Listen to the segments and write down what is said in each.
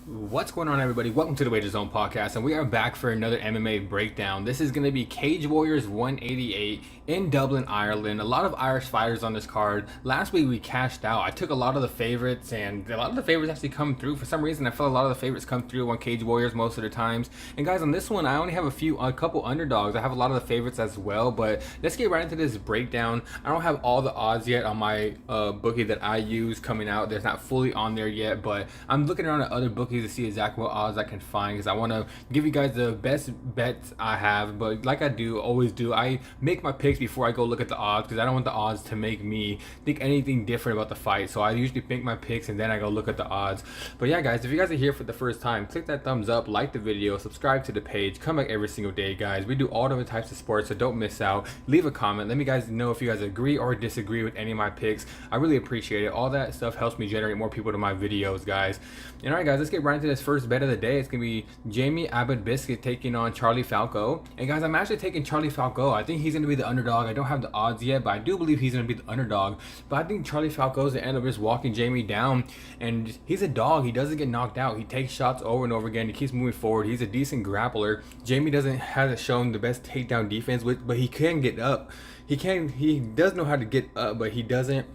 What's going on, everybody? Welcome to the Wager Zone podcast, and we are back for another MMA breakdown. This is going to be Cage Warriors 188 in Dublin, Ireland. A lot of Irish fighters on this card. Last week we cashed out. I took a lot of the favorites, and a lot of the favorites actually come through. For some reason, I felt a lot of the favorites come through on Cage Warriors most of the times. And guys, on this one, I only have a couple underdogs. I have a lot of the favorites as well, but let's get right into this breakdown. I don't have all the odds yet on my bookie that I use coming out. There's not fully on there yet, but I'm looking around at other bookies to see exactly what odds I can find, because I want to give you guys the best bets I have. But like I do always do, I make my picks before I go look at the odds, because I don't want the odds to make me think anything different about the fight. So I usually make my picks and then I go look at the odds. But yeah, guys, if you guys are here for the first time, click that thumbs up, like the video, subscribe to the page, come back every single day, guys. We do all different types of sports, so don't miss out. Leave a comment, let me guys know if you guys agree or disagree with any of my picks. I really appreciate it. All that stuff helps me generate more people to my videos, guys. And all right, guys, let's get right into this first bet of the day. It's gonna be Jamie Abbott Biscuit taking on Charlie Falco. And guys, I'm actually taking Charlie Falco. I think he's gonna be the underdog. I don't have the odds yet, but I do believe he's gonna be the underdog. But I think Charlie Falco's gonna end up just walking Jamie down, and he's a dog. He doesn't get knocked out. He takes shots over and over again. He keeps moving forward. He's a decent grappler. Jamie hasn't shown the best takedown defense, but he can get up. He does know how to get up, but he doesn't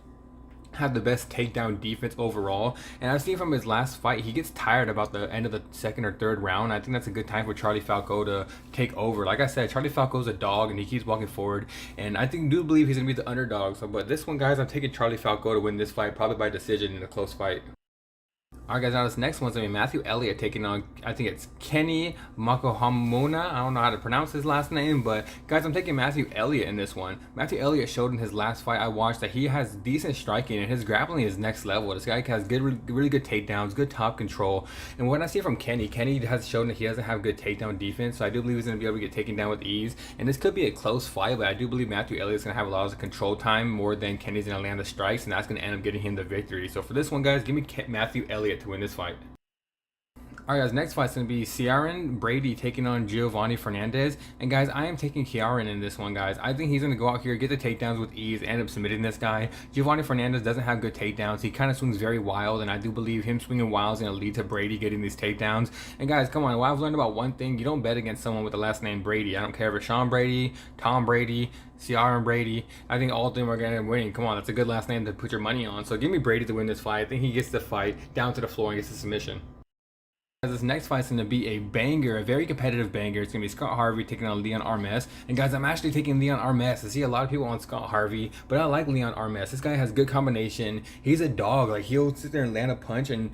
have the best takedown defense overall. And I've seen from his last fight, he gets tired about the end of the second or third round. I think that's a good time for Charlie Falco to take over. Like I said, Charlie Falco's a dog and he keeps walking forward, and I do believe he's gonna be the underdog. So, but this one, guys, I'm taking Charlie Falco to win this fight, probably by decision in a close fight. Alright, guys, now this next one's gonna be Matthew Elliott taking on, I think it's Kenny Makohamona. I don't know how to pronounce his last name, but guys, I'm taking Matthew Elliott in this one. Matthew Elliott showed in his last fight I watched that he has decent striking and his grappling is next level. This guy has really good takedowns, good top control. And what I see from Kenny has shown that he doesn't have good takedown defense, so I do believe he's gonna be able to get taken down with ease. And this could be a close fight, but I do believe Matthew Elliott's gonna have a lot of control time more than Kenny's gonna land the strikes, and that's gonna end up getting him the victory. So for this one, guys, give me Matthew Elliott to win this fight. Alright, guys, next fight's going to be Craren Brady taking on Giovanni Fernandez. And guys, I am taking Craren in this one, guys. I think he's going to go out here, get the takedowns with ease, end up submitting this guy. Giovanni Fernandez doesn't have good takedowns. He kind of swings very wild, and I do believe him swinging wild is going to lead to Brady getting these takedowns. And guys, come on, well, I've learned about one thing. You don't bet against someone with the last name Brady. I don't care if it's Sean Brady, Tom Brady, Ciaran Brady. I think all of them are going to win. Come on, that's a good last name to put your money on. So give me Brady to win this fight. I think he gets the fight down to the floor and gets the submission. This next fight's going to be a banger, a very competitive banger. It's going to be Scott Harvey taking on Leon Armes. And guys, I'm actually taking Leon Armes. I see a lot of people on Scott Harvey, but I like Leon Armes. This guy has good combination. He's a dog. Like, he'll sit there and land a punch and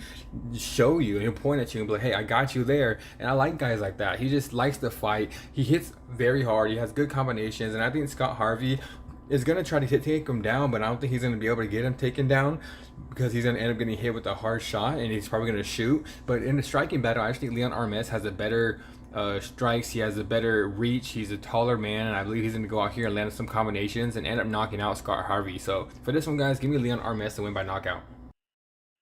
show you, and he'll point at you and be like, hey, I got you there. And I like guys like that. He just likes to fight. He hits very hard. He has good combinations. And I think Scott Harvey is going to try to take him down, but I don't think he's going to be able to get him taken down, because he's going to end up getting hit with a hard shot and he's probably going to shoot. But in the striking battle, I actually think Leon Armes has a better strikes. He has a better reach. He's a taller man, and I believe he's going to go out here and land some combinations and end up knocking out Scott Harvey. So for this one, guys, give me Leon Armes to win by knockout.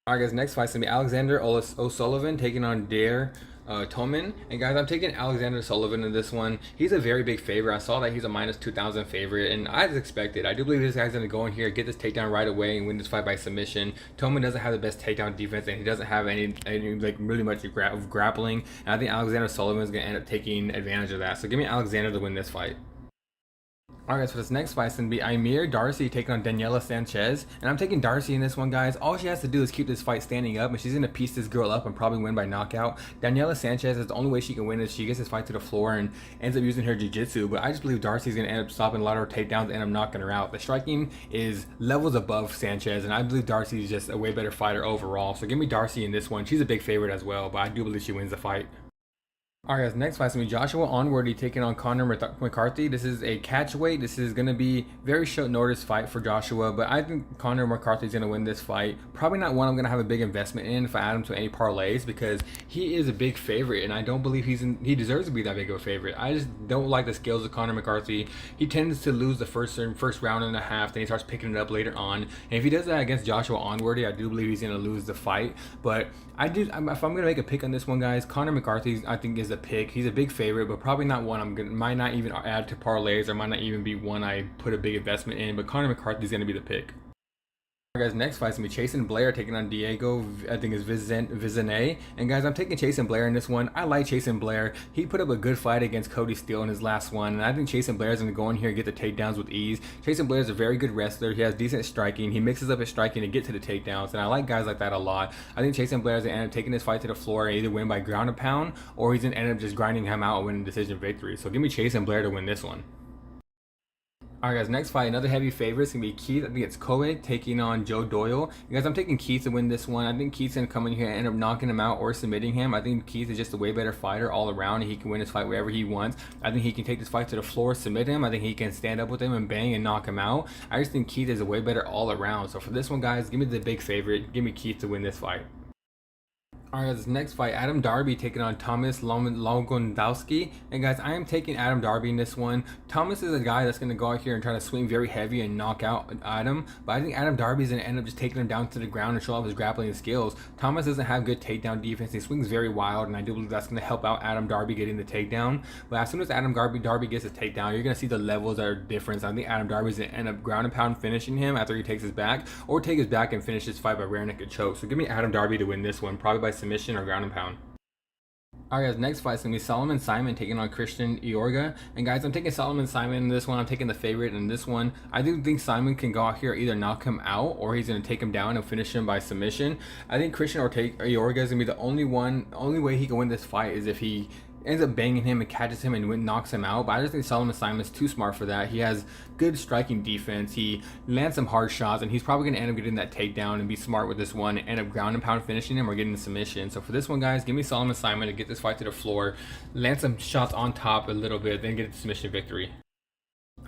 Alright, guys, next fight's going to be Alexander O'Sullivan taking on Dare Toman. And guys, I'm taking Alexander Sullivan in this one. He's a very big favorite. I saw that he's a minus 2,000 favorite, and as expected, I do believe this guy's going to go in here, get this takedown right away, and win this fight by submission. Toman doesn't have the best takedown defense, and he doesn't have any like really much grappling. And I think Alexander Sullivan is going to end up taking advantage of that. So give me Alexander to win this fight. Alright, so this next fight's going to be Imir Darcy taking on Daniela Sanchez. And I'm taking Darcy in this one, guys. All she has to do is keep this fight standing up, and she's going to piece this girl up and probably win by knockout. Daniela Sanchez, is the only way she can win is she gets this fight to the floor and ends up using her jiu-jitsu. But I just believe Darcy's going to end up stopping a lot of her takedowns and end up knocking her out. The striking is levels above Sanchez, and I believe Darcy is just a way better fighter overall. So give me Darcy in this one. She's a big favorite as well, but I do believe she wins the fight. Alright, guys, next fight's going to be Joshua Onwardy taking on Conor McCarthy. This is a catch weight. This is going to be very short notice fight for Joshua, but I think Conor McCarthy's going to win this fight. Probably not one I'm going to have a big investment in if I add him to any parlays, because he is a big favorite, and I don't believe he deserves to be that big of a favorite. I just don't like the skills of Conor McCarthy. He tends to lose the first round and a half, then he starts picking it up later on. And if he does that against Joshua Onwardy, I do believe he's going to lose the fight. But if I'm going to make a pick on this one, guys, Conor McCarthy, I think, is a pick. He's a big favorite, but probably not one might not even add to parlays, or might not even be one I put a big investment in. But Conor McCarthy's going to be the pick. Guys, next fight's gonna be Chasen Blair taking on Diego, I think it's Vizene. And guys, I'm taking Chasen Blair in this one. I like Chasen Blair. He put up a good fight against Cody Steele in his last one, and I think Chasen Blair is gonna go in here and get the takedowns with ease. Chasen Blair is a very good wrestler. He has decent striking. He mixes up his striking to get to the takedowns, and I like guys like that a lot. I think Chasen Blair is gonna end up taking this fight to the floor and either win by ground and pound, or he's gonna end up just grinding him out and winning decision victory. So give me Chasen Blair to win this one. Alright guys, next fight, another heavy favorite. It's going to be Keith. I think it's Kobe taking on Joe Doyle. Guys, I'm taking Keith to win this one. I think Keith's going to come in here and end up knocking him out or submitting him. I think Keith is just a way better fighter all around, and he can win this fight wherever he wants. I think he can take this fight to the floor, submit him. I think he can stand up with him and bang and knock him out. I just think Keith is a way better all around. So for this one, guys, give me the big favorite. Give me Keith to win this fight. Alright, this next fight, Adam Darby taking on Thomas Longondowski. And guys, I am taking Adam Darby in this one. Thomas is a guy that's going to go out here and try to swing very heavy and knock out Adam. But I think Adam Darby is going to end up just taking him down to the ground and show off his grappling skills. Thomas doesn't have good takedown defense. He swings very wild, and I do believe that's going to help out Adam Darby getting the takedown. But as soon as Adam Darby gets a takedown, you're going to see the levels that are different. I think Adam Darby is going to end up ground and pound finishing him after he takes his back, or take his back and finish this fight by rear naked choke. So give me Adam Darby to win this one, probably by submission or ground and pound. Alright guys, next fight is going to be Solomon Simon taking on Christian Iorga. And guys, I'm taking Solomon Simon in this one. I'm taking the favorite in this one. I do think Simon can go out here, either knock him out, or he's going to take him down and finish him by submission. I think Christian Iorga is going to be the only way he can win this fight is if he ends up banging him and catches him and knocks him out. But I just think Solomon Simon's too smart for that. He has good striking defense. He lands some hard shots, and he's probably going to end up getting that takedown and be smart with this one and end up ground and pound finishing him or getting the submission. So for this one, guys, give me Solomon Simon to get this fight to the floor, land some shots on top a little bit, then get the submission victory.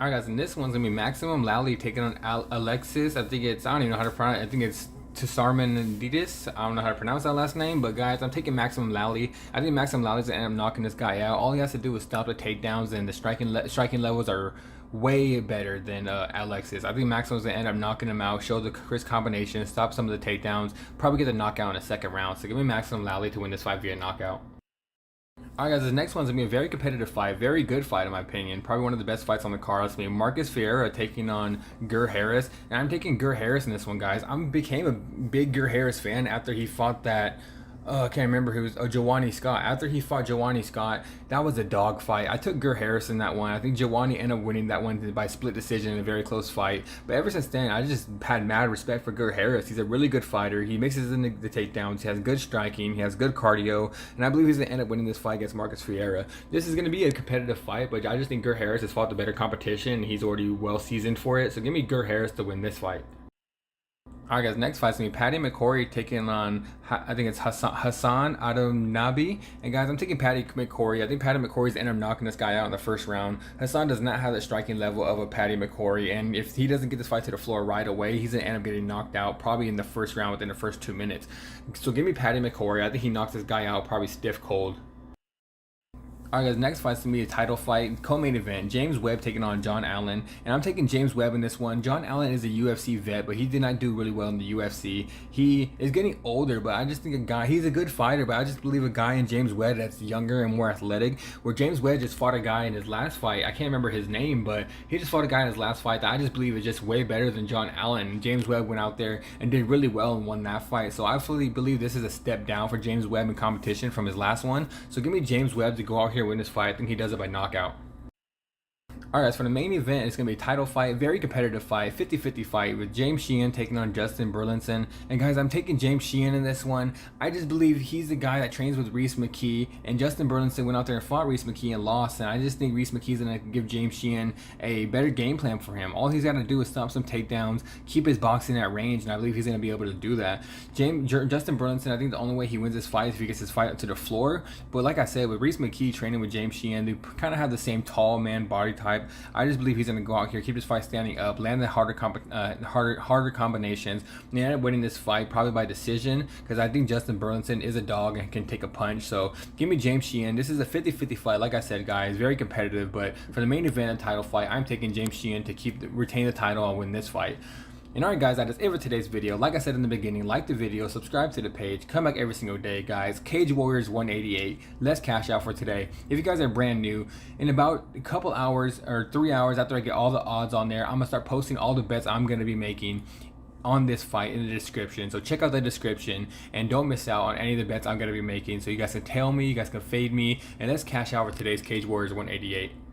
Alright guys, and this one's going to be Maximum Lally taking on Alexis. I don't even know how to pronounce it. I think it's Tsarmanidis. I don't know how to pronounce that last name, but guys, I'm taking Maximum Lally. I think Maximum Lally's gonna end up knocking this guy out. All he has to do is stop the takedowns, and the striking levels are way better than Alexis. I think Maximum's gonna end up knocking him out, show the crisp combination, stop some of the takedowns, probably get the knockout in the second round. So give me Maximum Lally to win this fight via knockout. Alright guys, this next one's going to be a very competitive fight, very good fight in my opinion, probably one of the best fights on the card. It's going to be Marcus Ferreira taking on Gur Harris, and I'm taking Gur Harris in this one, guys. I became a big Gur Harris fan after he fought that I can't remember who was Joanny Scott. After he fought Joanny Scott, that was a dog fight. I took Gur Harris in that one. I think Joanny ended up winning that one by split decision in a very close fight. But ever since then, I just had mad respect for Gur Harris. He's a really good fighter. He mixes in the takedowns. He has good striking. He has good cardio. And I believe he's going to end up winning this fight against Marcus Ferreira. This is going to be a competitive fight, but I just think Gur Harris has fought the better competition, and he's already well seasoned for it. So give me Gur Harris to win this fight. Alright guys, next fight's going to be Paddy McCory taking on, I think it's Hassan Adamnabi. And guys, I'm taking Paddy McCory. I think Paddy McCory's end up knocking this guy out in the first round. Hassan does not have the striking level of a Paddy McCory, and if he doesn't get this fight to the floor right away, he's going to end up getting knocked out probably in the first round within the first 2 minutes. So give me Paddy McCory. I think he knocks this guy out probably stiff cold. Alright guys, next fight's going to be a title fight, co-main event, James Webb taking on John Allen, and I'm taking James Webb in this one. John Allen is a UFC vet, but he did not do really well in the UFC. He is getting older, but I just think he's a good fighter, but I just believe a guy in James Webb that's younger and more athletic, where James Webb just fought a guy in his last fight, I can't remember his name, but he just fought a guy in his last fight that I just believe is just way better than John Allen. And James Webb went out there and did really well and won that fight, so I fully believe this is a step down for James Webb in competition from his last one. So give me James Webb to go out here and win this fight. I think he does it by knockout. Alright, so for the main event, it's going to be a title fight, very competitive fight, 50-50 fight with James Shien taking on Justin Burlinson. And guys, I'm taking James Shien in this one. I just believe he's the guy that trains with Reese McKee, and Justin Burlinson went out there and fought Reese McKee and lost, and I just think Reese McKee's going to give James Shien a better game plan for him. All he's got to do is stop some takedowns, keep his boxing at range, and I believe he's going to be able to do that. Justin Burlinson, I think the only way he wins this fight is if he gets his fight up to the floor, but like I said, with Reese McKee training with James Shien, they kind of have the same tall man body type. I just believe he's going to go out here, keep this fight standing up, land the harder combinations, and end up winning this fight probably by decision, because I think Justin Burlinson is a dog and can take a punch. So give me James Shien. This is a 50-50 fight, like I said, guys, very competitive, but for the main event and title fight, I'm taking James Shien to retain the title and win this fight. And alright guys, that is it for today's video. Like I said in the beginning, like the video, subscribe to the page, come back every single day, guys. Cage Warriors 188, let's cash out for today. If you guys are brand new, in about a couple hours or 3 hours after I get all the odds on there, I'm going to start posting all the bets I'm going to be making on this fight in the description. So check out the description and don't miss out on any of the bets I'm going to be making. So you guys can tail me, you guys can fade me, and let's cash out for today's Cage Warriors 188.